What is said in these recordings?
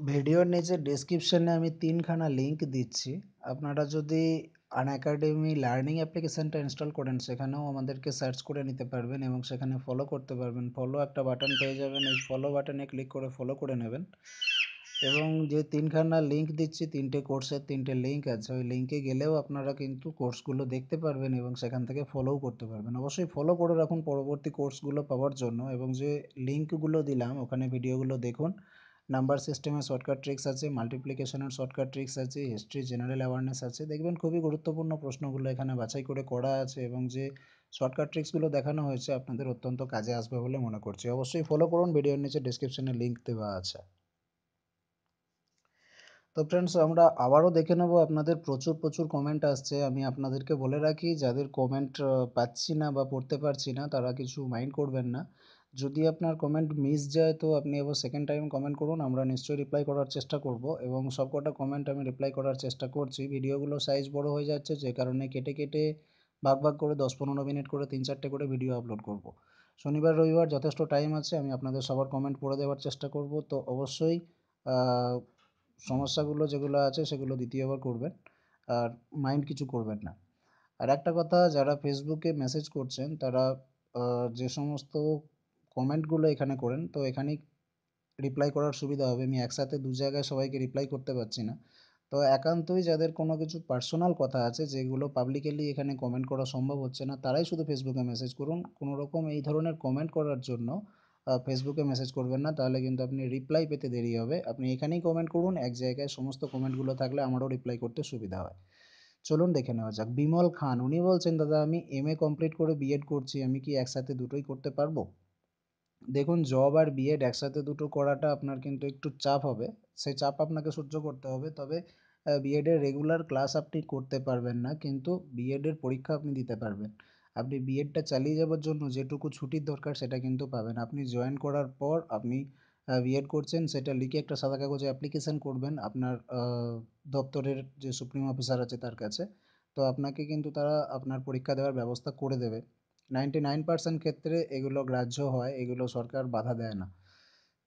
ভিডিওর নিচে ডেসক্রিপশনে আমি ৩ খানা লিঙ্ক দিচ্ছি। আপনারা যদি আনএকাডেমি লার্নিং অ্যাপ্লিকেশনটা ইনস্টল করেন, সেখানেও আমাদেরকে সার্চ করে নিতে পারবেন এবং সেখানে ফলো করতে পারবেন। ফলো একটা বাটন পেয়ে যাবেন, এই ফলো বাটনে ক্লিক করে ফলো করে নেবেন। এবং যে ৩ খানা লিঙ্ক দিচ্ছি, ৩টে কোর্সের ৩টে লিঙ্ক আছে। ওই লিঙ্কে গেলেও আপনারা কিন্তু কোর্সগুলো দেখতে পারবেন এবং সেখান থেকে ফলোও করতে পারবেন। অবশ্যই ফলো করে রাখুন পরবর্তী কোর্সগুলো পাওয়ার জন্য। এবং যে লিঙ্কগুলো দিলাম ওখানে ভিডিওগুলো দেখুন। নাম্বার সিস্টেমের শর্টকাট ট্রিক্স আছে, মাল্টিপ্লিকেশনের শর্টকাট ট্রিক্স আছে, হিস্ট্রি, জেনারেল অ্যাওয়ারনেস আছে। দেখবেন খুবই গুরুত্বপূর্ণ প্রশ্নগুলো এখানে বাছাই করে করা আছে এবং যে শর্টকাট ট্রিক্সগুলো দেখানো হয়েছে আপনাদের অত্যন্ত কাজে আসবে বলে মনে করছি। অবশ্যই ফলো করুন, ভিডিওর নিচে ডেসক্রিপশনে লিঙ্ক দেওয়া আছে। তো ফ্রেন্ডস, আমরা আবারও দেখে নেব। আপনাদের প্রচুর কমেন্ট আসছে। আমি আপনাদেরকে বলে রাখি, যাদের কমেন্ট পাচ্ছি না বা পড়তে পারছি না তারা কিছু মাইন্ড করবেন না। যদি আপনার কমেন্ট মিস যায় তো আপনি আবার সেকেন্ড টাইম কমেন্ট করুন, আমরা নিশ্চয়ই রিপ্লাই করার চেষ্টা করব এবং সবকটা কমেন্ট আমি রিপ্লাই করার চেষ্টা করছি। ভিডিওগুলো সাইজ বড় হয়ে যাচ্ছে, যে কারণে কেটে কেটে ভাগ করে 10-15 মিনিট করে 3-4টে করে ভিডিও আপলোড করব। শনিবার রবিবার যথেষ্ট টাইম আছে, আমি আপনাদের সবার কমেন্ট পড়ে দেওয়ার চেষ্টা করব। তো অবশ্যই সমস্যাগুলো যেগুলো আছে সেগুলো দ্বিতীয়বার করবেন, আর মাইন্ড কিছু করবেন না। আর একটা কথা, যারা ফেসবুকে মেসেজ করছেন তারা যে সমস্ত কমেন্টগুলো এখানে করেন, তো এখানেই রিপ্লাই করার সুবিধা হবে। আমি একসাথে দু জায়গায় সবাইকে রিপ্লাই করতে পারছি না। তো একান্তই যাদের কোনো কিছু পার্সোনাল কথা আছে যেগুলো পাবলিকলি এখানে কমেন্ট করা সম্ভব হচ্ছে না, তারাই শুধু ফেসবুকে মেসেজ করুন। কোনো রকম এই ধরনের কমেন্ট করার জন্য ফেসবুকে মেসেজ করবেন না, তাহলে কিন্তু আপনি রিপ্লাই পেতে দেরি হবে। আপনি এখানেই কমেন্ট করুন, এক জায়গায় সমস্ত কমেন্টগুলো থাকলে আমারও রিপ্লাই করতে সুবিধা হয়। চলুন দেখে নেওয়া যাক। বিমল খান উনি বলছেন, দাদা আমি এমএ কমপ্লিট করে বিএড করছি, আমি কি একসাথে দুটোই করতে পারবো? দেখুন, জব আর বিএড একসাথে দুটো করাটা আপনার কিন্তু একটু চাপ হবে। সেই চাপ আপনাকে সহ্য করতে হবে। তবে বিএডের রেগুলার ক্লাস আপনি করতে পারবেন না, কিন্তু বিএডের পরীক্ষা আপনি দিতে পারবেন। আপনি বিএডটা চালিয়ে যাওয়ার জন্য যেটুকু ছুটির দরকার সেটা কিন্তু পাবেন। আপনি জয়েন করার পর আপনি বিএড করছেন সেটা লিখে একটা সাদা কাগজে অ্যাপ্লিকেশন করবেন আপনার দপ্তরের যে সুপ্রিম অফিসার আছে তার কাছে। তো আপনাকে কিন্তু তারা আপনার পরীক্ষা দেওয়ার ব্যবস্থা করে দেবে। 99% ক্ষেত্রে এগুলো গ্রাহ্য হয়, এগুলো সরকার বাধা দেয় না।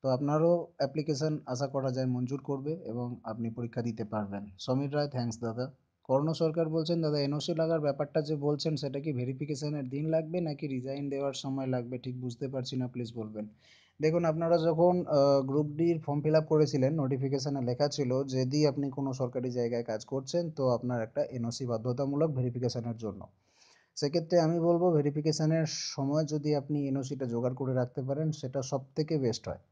তো আপনারও অ্যাপ্লিকেশন আশা করা যায় মঞ্জুর করবে এবং আপনি পরীক্ষা দিতে পারবেন। সমীর রায়, থ্যাঙ্কস দাদা। কর্ণ সরকার বলছেন, দাদা এনওসি লাগার ব্যাপারটা যে বলছেন সেটা কি ভেরিফিকেশনের দিন লাগবে নাকি রিজাইন দেওয়ার সময় লাগবে? ঠিক বুঝতে পারছি না, প্লিজ বলবেন। দেখুন, আপনারা যখন গ্রুপ ডির ফর্ম ফিল আপ করেছিলেন, নোটিফিকেশানে লেখা ছিল যদি আপনি কোনো সরকারি জায়গায় কাজ করছেন তো আপনার একটা এনওসি বাধ্যতামূলক ভেরিফিকেশনের জন্য। সেক্ষেত্রে আমি বলবো ভেরিফিকেশানের সময় যদি আপনি এনওসিটা জোগাড় করে রাখতে পারেন সেটা সবথেকে বেস্ট হয়।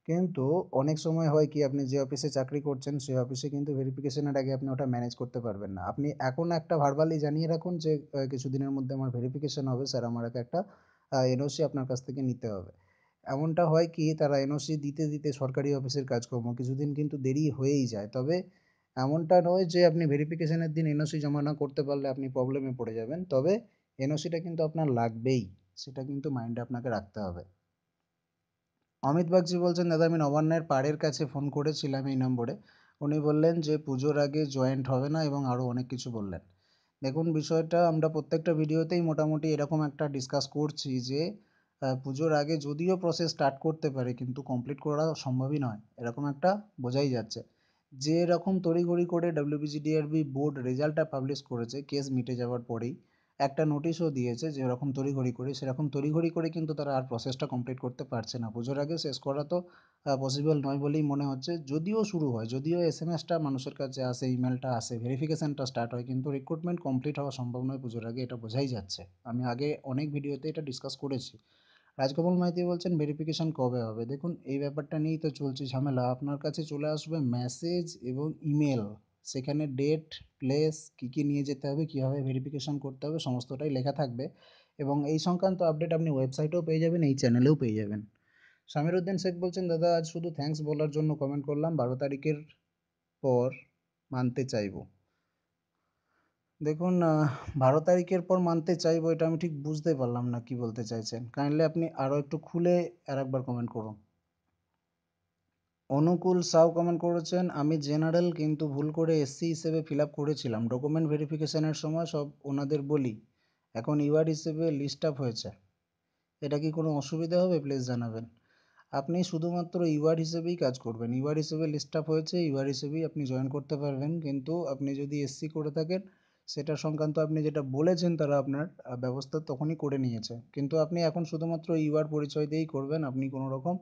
কিন্তু অনেক সময় হয় কি, আপনি যে অফিসে চাকরি করছেন সেই অফিসে কিন্তু ভেরিফিকেশনের আগে আপনি ওটা ম্যানেজ করতে পারবেন না। আপনি এখন একটা ভার্বালি জানিয়ে রাখুন যে কিছুদিনের মধ্যে আমার ভেরিফিকেশন হবে স্যার, আমার একটা এনওসি আপনার কাছ থেকে নিতে হবে। এমনটা হয় কি, তারা এনওসি দিতে দিতে সরকারি অফিসের কাজকর্ম কিছুদিন কিন্তু দেরি হয়েই যায়। তবে এমনটা নয় যে আপনি ভেরিফিকেশনের দিন এনওসি জমা না করতে পারলে আপনি প্রবলেমে পড়ে যাবেন। তবে এনওসিটা কিন্তু আপনার লাগবেই, সেটা কিন্তু মাইন্ডে আপনাকে রাখতে হবে। অমিত বাগচি বলছেন, দাদা আমি নবান্নের পাড়ের কাছে ফোন করেছিলাম এই নম্বরে। উনি বললেন যে পুজোর আগে জয়েন্ট হবে না এবং আরও অনেক কিছু বললেন। দেখুন, বিষয়টা আমরা প্রত্যেকটা ভিডিওতেই মোটামুটি এরকম একটা ডিসকাস করছি যে পুজোর আগে যদিও প্রসেস স্টার্ট করতে পারে কিন্তু কমপ্লিট করা সম্ভবই নয়, এরকম একটা বোঝাই যাচ্ছে। যে এরকম তড়িঘড়ি করে ডব্লিউবিজিডিআরবি বোর্ড রেজাল্টটা পাবলিশ করেছে কেস মিটে যাওয়ার পরেই, একটা নোটিশও দিয়েছে যে এরকম তড়িঘড়ি করে, সেরকম তড়িঘড়ি করে কিন্তু তারা আর প্রসেসটা কমপ্লিট করতে পারছে না। পুজোর আগে শেষ করা তো পসিবল নয় বলেই মনে হচ্ছে। যদিও শুরু হয়, যদিও এসএমএসটা মানুষের কাছে আসে, ইমেলটা আসে, ভেরিফিকেশানটা স্টার্ট হয়, কিন্তু রিক্রুটমেন্ট কমপ্লিট হওয়া সম্ভব নয় পুজোর আগে, এটা বোঝাই যাচ্ছে। আমি আগে অনেক ভিডিওতে এটা ডিসকাস করেছি। রাজকমল মাইতি বলছেন ভেরিফিকেশান কবে হবে? দেখুন, এই ব্যাপারটা নিয়েই তো চলছে ঝামেলা। আপনার কাছে চলে আসবে মেসেজ এবং ইমেল, সেখানে ডেট, প্লেস, কী নিয়ে যেতে হবে, কীভাবে ভেরিফিকেশান করতে হবে সমস্তটাই লেখা থাকবে এবং এই সংক্রান্ত আপডেট আপনি ওয়েবসাইটেও পেয়ে যাবেন, এই চ্যানেলেও পেয়ে যাবেন। সামির উদ্দিন শেখ বলছেন, দাদা আজ শুধু থ্যাঙ্কস বলার জন্য কমেন্ট করলাম, 12 তারিখের পর মানতে চাইবো। দেখুন, 12 তারিখের পর মানতে চাইবো এটা আমি ঠিক বুঝতে পারলাম না কি বলতে চাইছেন। কাইন্ডলি আপনি আরও একটু খুলে আরেকবার কমেন্ট করুন। অনুকূল সাউ কমেন্ট করেছেন, আমি জেনারেল কিন্তু ভুল করে এসসি হিসেবে ফিল আপ করেছিলাম, ডকুমেন্ট ভেরিফিকেশনের সময় সব ওনাদের বলি, এখন ইউআর হিসেবে লিস্ট আপ হয়েছে, এটা কি কোনো অসুবিধা হবে? প্লিজ জানাবেন। আপনি শুধুমাত্র ইউআর হিসেবেই কাজ করবেন। ইউআর হিসেবে লিস্ট আপ হয়েছে, ইউআর হিসেবেই আপনি জয়েন করতে পারবেন। কিন্তু আপনি যদি এসসি করে থাকেন, সেটা সংক্রান্ত আপনি যেটা বলেছেন তারা আপনার ব্যবস্থা তখনই করে নিয়েছে। কিন্তু আপনি এখন শুধুমাত্র ইউআর পরিচয় দিয়েই করবেন। আপনি কোনো রকম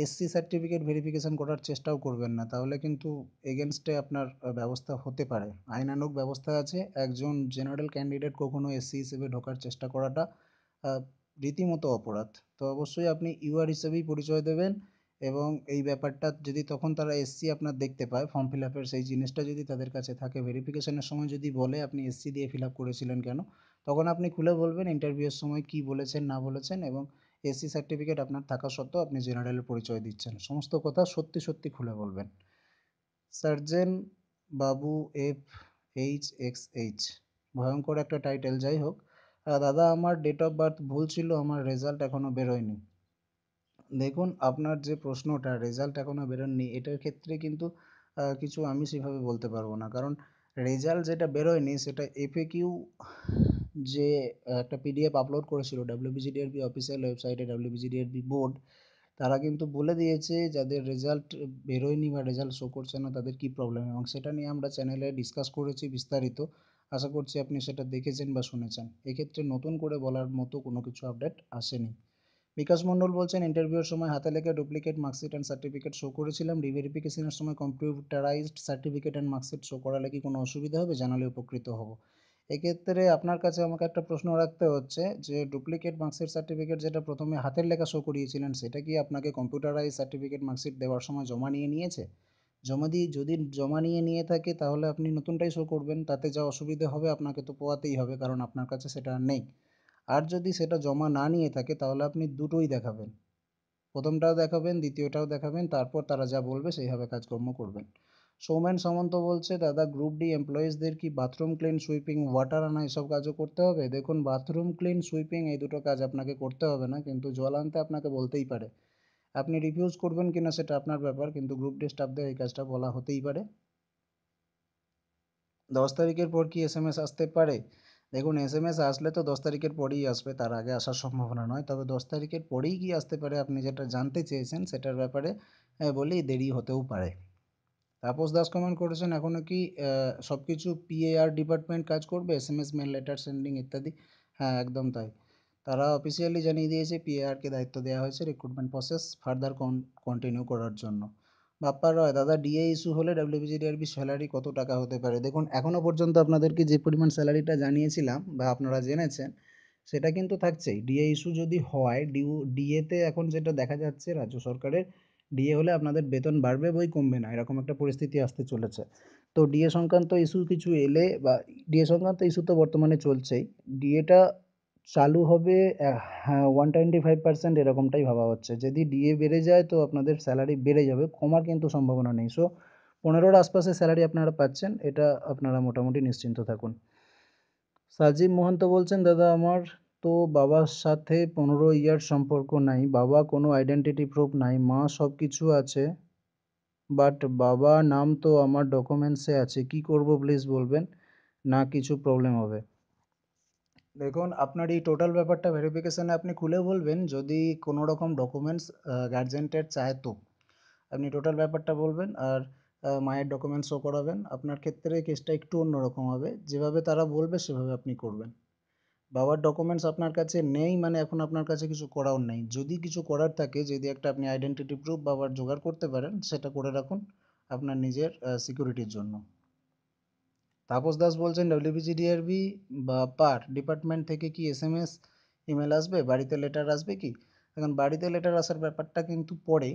এসসি সার্টিফিকেট ভেরিফিকেশন করার চেষ্টাও করবেন না। তাহলে কিন্তু এগেনস্টে আপনার ব্যবস্থা হতে পারে। আইনানুগ ব্যবস্থা আছে। একজন জেনারেল ক্যান্ডিডেট কখনো এসসি হিসেবে ঢোকার চেষ্টা করাটা আহ, রীতিমতো অপরাধ। তো অবশ্যই আপনি ইউআর হিসেবেই পরিচয় দেবেন। এবং এই ব্যাপারটা যদি তখন তারা এসসি আপনার দেখতে পায়, ফর্ম ফিল আপের সেই জিনিসটা যদি তাদের কাছে থাকে, ভেরিফিকেশনের সময় যদি বলে আপনি এসসি দিয়ে ফিল আপ করেছিলেন কেন, তখন আপনি খুলে বলবেন ইন্টারভিউয়ের সময় কি বলেছেন না বলেছেন। এবং এসসি সার্টিফিকেট আপনার থাকা সত্ত্বেও আপনি জেনারেলের পরিচয় দিচ্ছেন, সমস্ত কথা সত্যি সত্যি খুলে বলবেন। সার্জেন বাবু এফ এইচ এক্স এইচ, ভয়ঙ্কর একটা টাইটেল। যাই হোক, দাদা আমার ডেট অফ বার্থ ভুল ছিল, আমার রেজাল্ট এখনও বেরোয়নি। দেখুন, আপনার যে প্রশ্নটা রেজাল্ট এখনও বেরোয়নি, এটার ক্ষেত্রে কিন্তু কিছু আমি সেভাবে বলতে পারবো না। কারণ রেজাল্ট যেটা বেরোয়নি সেটা এফএকিউ যে একটা পিডিএফ আপলোড করেছিল ডাব্লিউবিজিডিআরবি অফিসিয়াল ওয়েবসাইটে, ডাব্লিউবিজিডিআরবি বোর্ড, তারা কিন্তু বলে দিয়েছে যাদের রেজাল্ট বেরোয়নি বা রেজাল্ট শো করছে না তাদের কি প্রবলেম, এবং সেটা নিয়ে আমরা চ্যানেলে ডিসকাস করেছি বিস্তারিত। আশা করছি আপনি সেটা দেখেছেন বা শুনেছেন। এক্ষেত্রে নতুন করে বলার মতো কোনো কিছু আপডেট আসেনি। বিকাশ মণ্ডল বলছেন, ইন্টারভিউর সময় হাতে লেখা duplicate marksheet and certificate show করেছিলাম, রিভেরিফিকেশনের সময় computerised certificate and marksheet show করালে কি কোনো অসুবিধা হবে? জানালে উপকৃত হব। এক্ষেত্রে আপনার কাছে আমাকে একটা প্রশ্ন রাখতে হচ্ছে যে ডুপ্লিকেট মার্কশিট সার্টিফিকেট যেটা প্রথমে হাতের লেখা শো করিয়েছিলেন, সেটা কি আপনাকে কম্পিউটারাইজ সার্টিফিকেট মার্কশিট দেওয়ার সময় জমা নিয়ে নিয়েছে? যদি জমা নিয়ে থাকে তাহলে আপনি নতুনটাই শো করবেন, তাতে যা অসুবিধা হবে আপনাকে তো পোয়াতেই হবে, কারণ আপনার কাছে সেটা আর নেই। আর যদি সেটা জমা না নিয়ে থাকে তাহলে আপনি দুটোই দেখাবেন, প্রথমটাও দেখাবেন, দ্বিতীয়টাও দেখাবেন, তারপর তারা যা বলবে সেইভাবে কাজকর্ম করবেন। সৌমেন সামন্ত বলছে, দাদা গ্রুপ ডি এমপ্লয়িজদের কি বাথরুম ক্লিন, সুইপিং, ওয়াটার আনা এসব কাজও করতে হবে? দেখুন, বাথরুম ক্লিন, সুইপিং এই দুটো কাজ আপনাকে করতে হবে না, কিন্তু জল আনতে আপনাকে বলতেই পারে। আপনি রিফিউজ করবেন কিনা সেটা আপনার ব্যাপার, কিন্তু গ্রুপ ডি স্টাফদের এই কাজটা বলা হতেই পারে। 10 তারিখের পর কি এসএমএস আসতে পারে? দেখুন, এসএমএস আসলে তো 10 তারিখের পরেই আসবে, তার আগে আসার সম্ভাবনা নয়। তবে 10 তারিখের পরেই কি আসতে পারে আপনি যেটা জানতে চেয়েছেন সেটার ব্যাপারে বলি দেরি হতেও পারে। তাপস দাস কমেন্ট করেছেন, এখনও কি সব কিছু পিএআর ডিপার্টমেন্ট কাজ করবে, এসএমএস, মেল, লেটার সেন্ডিং ইত্যাদি? হ্যাঁ, একদম তাই। তারা অফিসিয়ালি জানিয়ে দিয়েছে পিএআরকে দায়িত্ব দেওয়া হয়েছে রিক্রুটমেন্ট প্রসেস ফার্দার কন্টিনিউ করার জন্য। বাপ্পা রয়, দাদা ডিএ ইস্যু হলে ডাব্লিউবিজিডিআরবি স্যালারি কত টাকা হতে পারে? দেখুন, এখনও পর্যন্ত আপনাদেরকে যে পরিমাণ স্যালারিটা জানিয়েছিলাম বা আপনারা জেনেছেন সেটা কিন্তু থাকছেই। ডিএ ইস্যু যদি হয়, ডিএতে এখন যেটা দেখা যাচ্ছে রাজ্য সরকারের, ডিএ হলে আপনাদের বেতন বাড়বে বই কমবে না, এরকম একটা পরিস্থিতি আসতে চলেছে। তো ডিএ সংক্রান্ত ইস্যু কিছু এলে বা ডিএ সংক্রান্ত ইস্যু তো বর্তমানে চলছেই, ডিএটা চালু হবে, হ্যাঁ, 125% এরকমটাই ভাবা হচ্ছে। যদি ডিএ বেড়ে যায় তো আপনাদের স্যালারি বেড়ে যাবে, কমার কিন্তু সম্ভাবনা নেই। সো 15-র আশপাশে স্যালারি আপনারা পাচ্ছেন, এটা আপনারা মোটামুটি নিশ্চিন্ত থাকুন। সাজিব মহন্ত বলছেন, দাদা আমার তো বাবার সাথে 15 ইয়ার সম্পর্ক নাই, বাবা কোনো আইডেন্টিটি প্রুফ নাই, মা সব কিছু আছে, বাট বাবা নাম তো আমার ডকুমেন্টসে আছে, কি করব প্লিজ বলবেন, না কিছু প্রবলেম হবে? দেখুন, আপনার এই টোটাল ব্যাপারটা ভেরিফিকেশানে আপনি খুলে বলবেন, যদি কোনো রকম ডকুমেন্টস গার্জেন্টের চায় তো আপনি টোটাল ব্যাপারটা বলবেন। আর মায়ের ডকুমেন্টস শো করাবেন। আপনার ক্ষেত্রে কেসটা একটু অন্যরকম হবে, যেভাবে তারা বলবে সেভাবে আপনি করবেন। বাবার ডকুমেন্টস আপনার কাছে নেই মানে এখন আপনার কাছে কিছু করাও নেই। যদি কিছু করার থাকে, যদি একটা আপনি আইডেন্টিটি প্রুফ বাবার জোগাড় করতে পারেন, সেটা করে রাখুন আপনার নিজের সিকিউরিটির জন্য। তাপস দাস বলছেন, ডব্লিউবিজিডিআরবি বা পার ডিপার্টমেন্ট থেকে কি এসএমএস, ইমেল আসবে, বাড়িতে লেটার আসবে কি? এখন বাড়িতে লেটার আসার ব্যাপারটা কিন্তু পরে,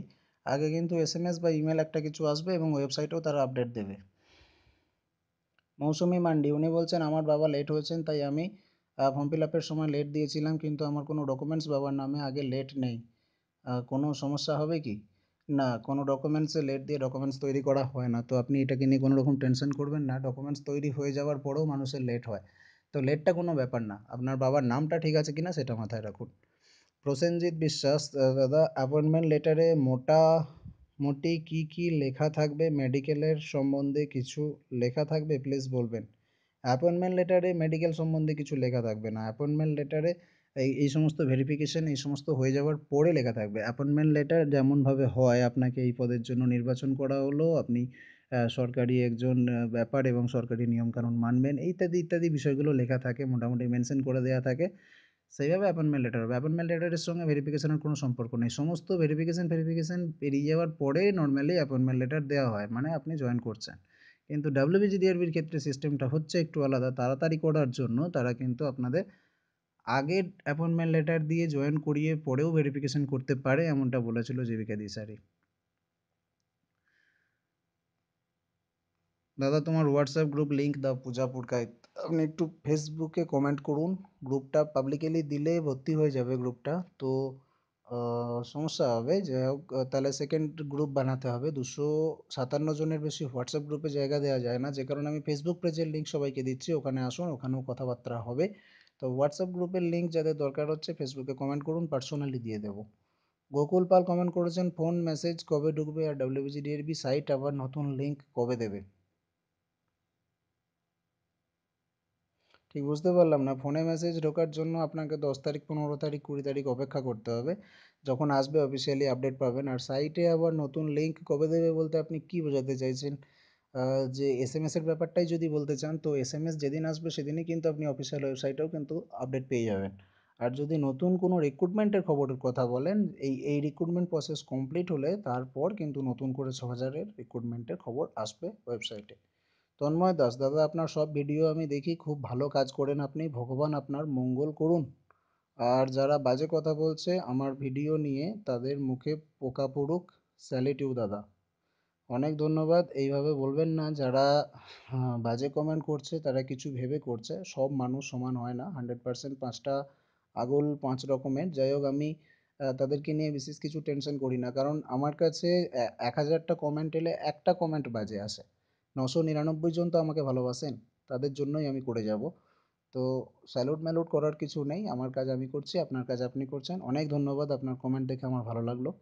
আগে কিন্তু এসএমএস বা ইমেল একটা কিছু আসবে এবং ওয়েবসাইটেও তারা আপডেট দেবে। মৌসুমি মান্ডি, উনি বলছেন, আমার বাবা লেট হয়েছেন তাই আমি ফর্ম ফিল আপের সময় লেট দিয়েছিলাম, কিন্তু আমার কোনো ডকুমেন্টস বাবার নামে আগে লেট নেই, কোনো সমস্যা হবে কি? না, কোনো ডকুমেন্টসে লেট দিয়ে ডকুমেন্টস তৈরি করা হয় না, তো আপনি এটাকে নিয়ে কোনো রকম টেনশন করবেন না। ডকুমেন্টস তৈরি হয়ে যাওয়ার পরেও মানুষের লেট হয়, তো লেটটা কোনো ব্যাপার না। আপনার বাবার নামটা ঠিক আছে কিনা সেটা মাথায় রাখুন। প্রসেনজিৎ বিশ্বাস, দাদা অ্যাপয়েন্টমেন্ট লেটারে মোটামুটি কি কি লেখা থাকবে, মেডিকেলের সম্বন্ধে কিছু লেখা থাকবে প্লিজ বলবেন? অ্যাপয়েন্টমেন্ট লেটারে মেডিকেল সম্বন্ধে কিছু লেখা থাকবে না। অ্যাপয়েন্টমেন্ট লেটারে এই সমস্ত ভেরিফিকেশন এই সমস্ত হয়ে যাওয়ার পরে লেখা থাকবে অ্যাপয়েন্টমেন্ট লেটার যেমনভাবে হয় আপনাকে এই পদের জন্য নির্বাচন করা হলো, আপনি সরকারি একজন ব্যাপার এবং সরকারি নিয়মকানুন মানবেন, ইত্যাদি ইত্যাদি বিষয়গুলো লেখা থাকে, মোটামুটি মেনশন করে দেওয়া থাকে। সেইভাবে অ্যাপয়েন্টমেন্ট লেটার হবে। অ্যাপয়েন্টমেন্ট লেটারের সঙ্গে ভেরিফিকেশনের কোনো সম্পর্ক নেই। সমস্ত ভেরিফিকেশন পেরিয়ে যাওয়ার পরে নরমালি অ্যাপয়েন্টমেন্ট লেটার দেওয়া হয়, মানে আপনি জয়েন করছেন। কিন্তু WBGDRBর ক্ষেত্রে সিস্টেমটা হচ্ছে একটু আলাদা। তাড়াতাড়ি করার জন্য তারা কিন্তু আপনাদের আগে অ্যাপয়েন্টমেন্ট লেটার দিয়ে জয়েন করিয়ে পরেও ভেরিফিকেশন করতে পারে, এমনটা বলেছিল জীবিকা দিশারি। দাদা তোমার হোয়াটসঅ্যাপ গ্রুপ লিংক দাও পূজা পুরকাইত। আপনি একটু ফেসবুকে কমেন্ট করুন, গ্রুপটা পাবলিকলি দিলে ভর্তি হয়ে যাবে গ্রুপটা, তো সমস্যা হবে। যাই হোক, তাহলে সেকেন্ড গ্রুপ বানাতে হবে। 257 জনের বেশি হোয়াটসঅ্যাপ গ্রুপে জায়গা দেওয়া যায় না, যে কারণে আমি ফেসবুক পেজের লিঙ্ক সবাইকে দিচ্ছি, ওখানে আসুন, ওখানেও কথাবার্তা হবে। তো হোয়াটসঅ্যাপ গ্রুপের লিঙ্ক যাদের দরকার হচ্ছে ফেসবুকে কমেন্ট করুন, পার্সোনালি দিয়ে দেবো। গোকুল পাল কমেন্ট করেছেন ফোন মেসেজ কবে ঢুকবে আর WBGDRB সাইট আবার নতুন লিঙ্ক কবে দেবে। ঠিক বুঝতে পারলাম না, ফোনে মেসেজ ঢোকার জন্য আপনাকে 10 তারিখ 15 তারিখ 20 তারিখ অপেক্ষা করতে হবে, যখন আসবে অফিসিয়ালি আপডেট পাবেন। আর সাইটে আবার নতুন লিঙ্ক কবে দেবে বলতে আপনি কি বোঝাতে চাইছেন? যে SMS এর ব্যাপারটাই যদি বলতে চান, তো SMS যেদিন আসবে সেদিনই কিন্তু আপনি অফিসিয়াল ওয়েবসাইটেও কিন্তু আপডেট পেয়ে যাবেন। আর যদি নতুন কোনো রিক্রুটমেন্টের খবরের কথা বলেন, এই রিক্রুটমেন্ট প্রসেস কমপ্লিট হলে তারপর কিন্তু নতুন করে 6,000-এর রিক্রুটমেন্টের খবর আসবে ওয়েবসাইটে। তন্ময় দাস দাদা, আপনার সব ভিডিও আমি দেখি, খুব ভালো কাজ করেন আপনি, ভগবান আপনার মঙ্গল করুন। আর যারা বাজে কথা বলছে আমার ভিডিও নিয়ে তাদের মুখে পোকা পড়ুক, স্যালিটিউ দাদা। অনেক ধন্যবাদ। এইভাবে বলবেন না, যারা বাজে কমেন্ট করছে তারা কিছু ভেবে করছে, সব মানুষ সমান হয় না, 100% পাঁচটা আঙুল পাঁচ রকমের। যাই হোক, আমি তাদেরকে নিয়ে বিশেষ কিছু টেনশন করি না, কারণ আমার কাছে 1,000টা কমেন্ট এলে একটা কমেন্ট বাজে আসে, 999 জন তো আমাকে ভালোবাসেন, তাদের জন্যই আমি করে যাব। তো স্যালুট ম্যালুট করার কিছু নেই, আমার কাজ আমি করছি, আপনার কাজ আপনি করছেন। অনেক ধন্যবাদ, আপনার কমেন্ট দেখে আমার ভালো লাগলো।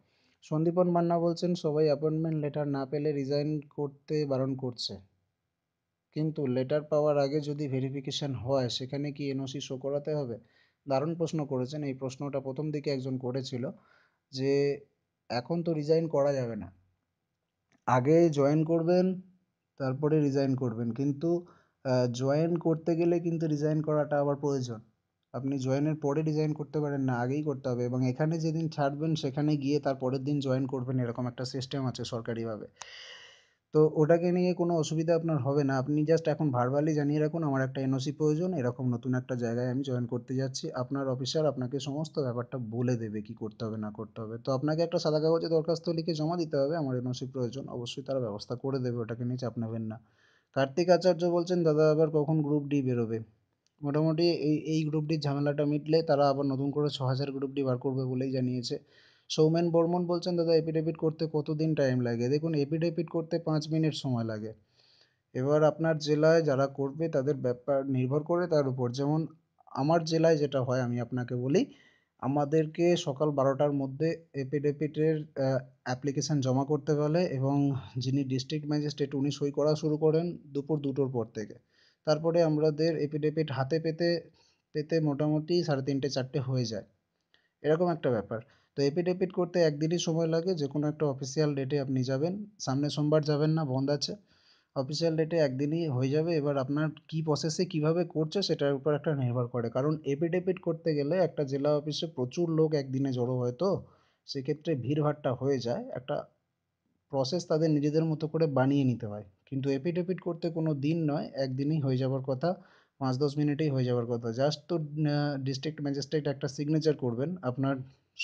সন্দীপন মান্না বলছেন সবাই অ্যাপয়েন্টমেন্ট লেটার না পেলে রিজাইন করতে বারণ করছে, কিন্তু লেটার পাওয়ার আগে যদি ভেরিফিকেশন হয় সেখানে কি NOC শো করাতে হবে? দারুণ প্রশ্ন করেছেন, এই প্রশ্নটা প্রথম দিকে একজন করেছিল, যে এখন তো রিজাইন করা যাবে না, আগে জয়েন করবেন তারপরে রিজাইন করবেন, কিন্তু জয়েন করতে গেলে কিন্তু রিজাইন করাটা আবার প্রয়োজন। আপনি জয়েনের পরে রিজাইন করতে পারেন না, আগেই করতে হবে, এবং এখানে যেদিন ছাড়বেন সেখানে গিয়ে তার পরের দিন জয়েন করবেন, এরকম একটা সিস্টেম আছে সরকারিভাবে। তো ওটাকে নিয়ে কোনো অসুবিধা আপনার হবে না, আপনি জাস্ট এখন ভার্বালি জানিয়ে রাখুন আমার একটা NOC প্রয়োজন, এরকম নতুন একটা জায়গায় আমি জয়েন করতে যাচ্ছি, আপনার অফিসার আপনাকে সমস্ত ব্যাপারটা বলে দেবে কি করতে হবে না করতে হবে। তো আপনাকে একটা সাদা কাগজে দরখাস্ত লিখে জমা দিতে হবে, আমার NOC প্রয়োজন, অবশ্যই তারা ব্যবস্থা করে দেবে, ওটাকে নিয়ে চাপ নেবেন না। কার্তিক আচার্য বলছেন দাদা আবার কখন গ্রুপ ডি বেরোবে? মোটামুটি এই গ্রুপ ডির ঝামেলাটা মিটলে তারা আবার নতুন করে 6,000 গ্রুপ ডি বার করবে বলেই জানিয়েছে। সৌমেন বর্মন বলছেন দাদা এপিডেভিট করতে কতদিন টাইম লাগে? দেখুন, এপিডেভিট করতে 5 মিনিট সময় লাগে। এবার আপনার জেলায় যারা করবে তাদের ব্যাপার নির্ভর করে তার উপর, যেমন আমার জেলায় যেটা হয় আমি আপনাকে বলি, আমাদেরকে সকাল 12টার মধ্যে এপিডেভিটের অ্যাপ্লিকেশান জমা করতে বলে, এবং যিনি ডিস্ট্রিক্ট ম্যাজিস্ট্রেট উনি সই করা শুরু করেন দুপুর 2টোর পর থেকে। তারপরে আমাদের এপিডেভিট হাতে পেতে পেতে মোটামুটি 3:30 4টে হয়ে যায়, এরকম একটা ব্যাপার। তো এপিডেভিট করতে একদিনই সময় লাগে, যে কোনো একটা অফিসিয়াল ডেটে আপনি যাবেন, সামনে সোমবার যাবেন না, বন্ধ আছে, অফিসিয়াল ডেটে একদিনই হয়ে যাবে। এবার আপনার কি প্রসেসে কিভাবে করছে সেটার উপর একটা নির্ভর করে, কারণ এপিডেভিট করতে গেলে একটা জেলা অফিসে প্রচুর লোক একদিনে জড়ো হয়, তো সেক্ষেত্রে ভিড়ভাট্টা হয়ে যায়, একটা প্রসেস তাদের নিজেদের মতো করে বানিয়ে নিতে হয়। কিন্তু এপিডেভিট করতে কোনো দিন নয়, একদিনই হয়ে যাওয়ার কথা, 5-10 মিনিটেই হয়ে যাওয়ার কথা, জাস্ট তো ডিস্ট্রিক্ট ম্যাজিস্ট্রেট একটা সিগনেচার করবেন, আপনার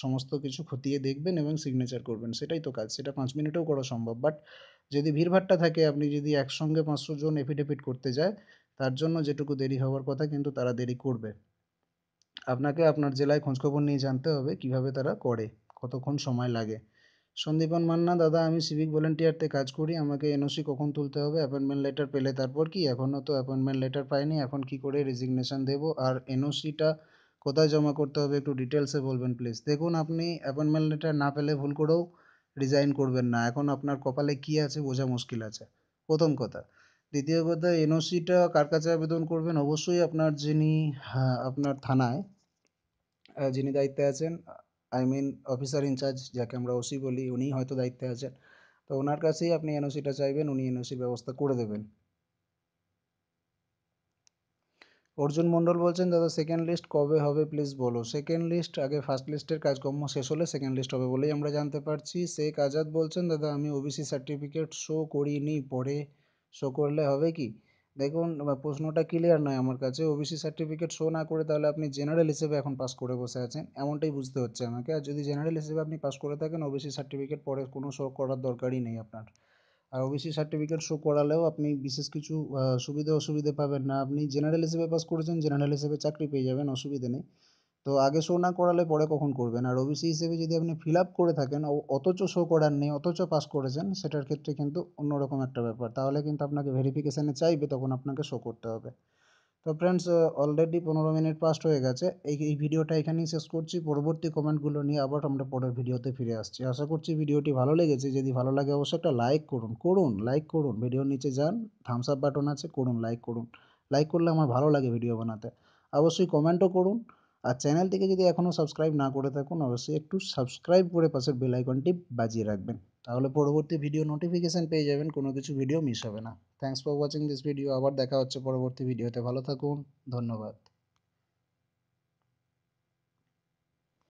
সমস্ত কিছু খতিয়ে দেখবেন এবং সিগনেচার করবেন, সেটাই তো কাজ, সেটা 5 মিনিটেও করা সম্ভব। বাট যদি ভিড়ভাট্টা থাকে, আপনি যদি একসঙ্গে 500 জন এফিডেভিট করতে যায়, তার জন্য যেটুকু দেরি হওয়ার কথা কিন্তু তারা দেরি করবে। আপনাকে আপনার জেলায় খোঁজখবর নিয়ে জানতে হবে কিভাবে তারা করে, কতক্ষণ সময় লাগে। সন্দীপন মান্না দাদা আমি সিভিক ভলেন্টিয়ারতে কাজ করি, আমাকে NOC কখন তুলতে হবে? অ্যাপয়েন্টমেন্ট লেটার পেলে তারপর কি? এখনও তো অ্যাপয়েন্টমেন্ট লেটার পাইনি, এখন কি করে রেজিগনেশন দেবো? আর NOCটা কোথায় জমা করতে হবে একটু ডিটেলসে বলবেন প্লিজ। দেখুন, আপনি অ্যাপয়েন্টমেন্ট লেটার না পেলে ভুল করেও রিজাইন করবেন না, এখন আপনার কপালে কি আছে বোঝা মুশকিল আছে, প্রথম কথা। দ্বিতীয় কথা, NOCটা কার কাছে আবেদন করবেন? অবশ্যই আপনার যিনি, হ্যাঁ, আপনার থানায় যিনি দায়িত্বে আছেন, আই মিন অফিসার ইনচার্জ যাকে আমরা ওসি বলি, উনিই হয়তো দায়িত্বে আছেন। তো ওনার কাছেই আপনি এনওসিটা চাইবেন, উনি এনওসির ব্যবস্থা করে দেবেন। অর্জুন মণ্ডল বলছেন, দাদা সেকেন্ড লিস্ট কবে হবে প্লিজ বলো। সেকেন্ড লিস্ট আগে ফার্স্ট লিস্টের কাজকর্ম শেষ হলে সেকেন্ড লিস্ট হবে বলেই আমরা জানতে পারছি। শেখ আজাদ বলছেন, দাদা আমি ওবিসি সার্টিফিকেট শো করিনি, পরে শো করলে হবে কি? দেখুন, প্রশ্নটা ক্লিয়ার নয় আমার কাছে। ওবিসি সার্টিফিকেট শো না করে তাহলে আপনি জেনারেল হিসেবে এখন পাস করে বসে আছেন, এমনটাই বুঝতে হচ্ছে আমাকে। আর যদি জেনারেল হিসেবে আপনি পাস করে থাকেন, ওবিসি সার্টিফিকেট পরে কোনো শো করার দরকারই নেই আপনার। আর ওবিসি সার্টিফিকেট শো করালেও আপনি বিশেষ কিছু সুবিধা অসুবিধে পাবেন না। আপনি জেনারেল হিসেবে পাস করেছেন, জেনারেল হিসেবে চাকরি পেয়ে যাবেন, অসুবিধে নেই। তো আগে শো না করালে পরে কখন করবেন? আর ওবিসি হিসেবে যদি আপনি ফিল আপ করে থাকেন অথচ শো করার নেই, অথচ পাস করেছেন, সেটার ক্ষেত্রে কিন্তু অন্যরকম একটা ব্যাপার। তাহলে কিন্তু আপনাকে ভেরিফিকেশানে চাইবে, তখন আপনাকে শো করতে হবে। তো ফ্রেন্ডস, অলরেডি 15 মিনিট পাস্ট হয়ে গেছে। এই ভিডিওটা এখানেই শেষ করছি। পরবর্তী কমেন্টগুলো নিয়ে আবার আমরা পরের ভিডিওতে ফিরে আসছি। আশা করছি ভিডিওটি ভালো লেগেছে। যদি ভালো লাগে অবশ্যই একটা লাইক করুন, লাইক করুন। ভিডিওর নিচে যান, থামস আপ বাটন আছে, করুন, লাইক করুন। লাইক করলে আমার ভালো লাগে ভিডিও বানাতে। অবশ্যই কমেন্টও করুন। আর চ্যানেলটিকে যদি এখনও সাবস্ক্রাইব না করে থাকুন, অবশ্যই একটু সাবস্ক্রাইব করে পাশের বেল আইকনটি বাজিয়ে রাখবেন। তাহলে পরবর্তী ভিডিও নোটিফিকেশান পেয়ে যাবেন, কোনো কিছু ভিডিও মিস হবে না। Thanks for watching this video. আবার দেখা হচ্ছে পরবর্তী ভিডিওতে। ভালো থাকুন। ধন্যবাদ।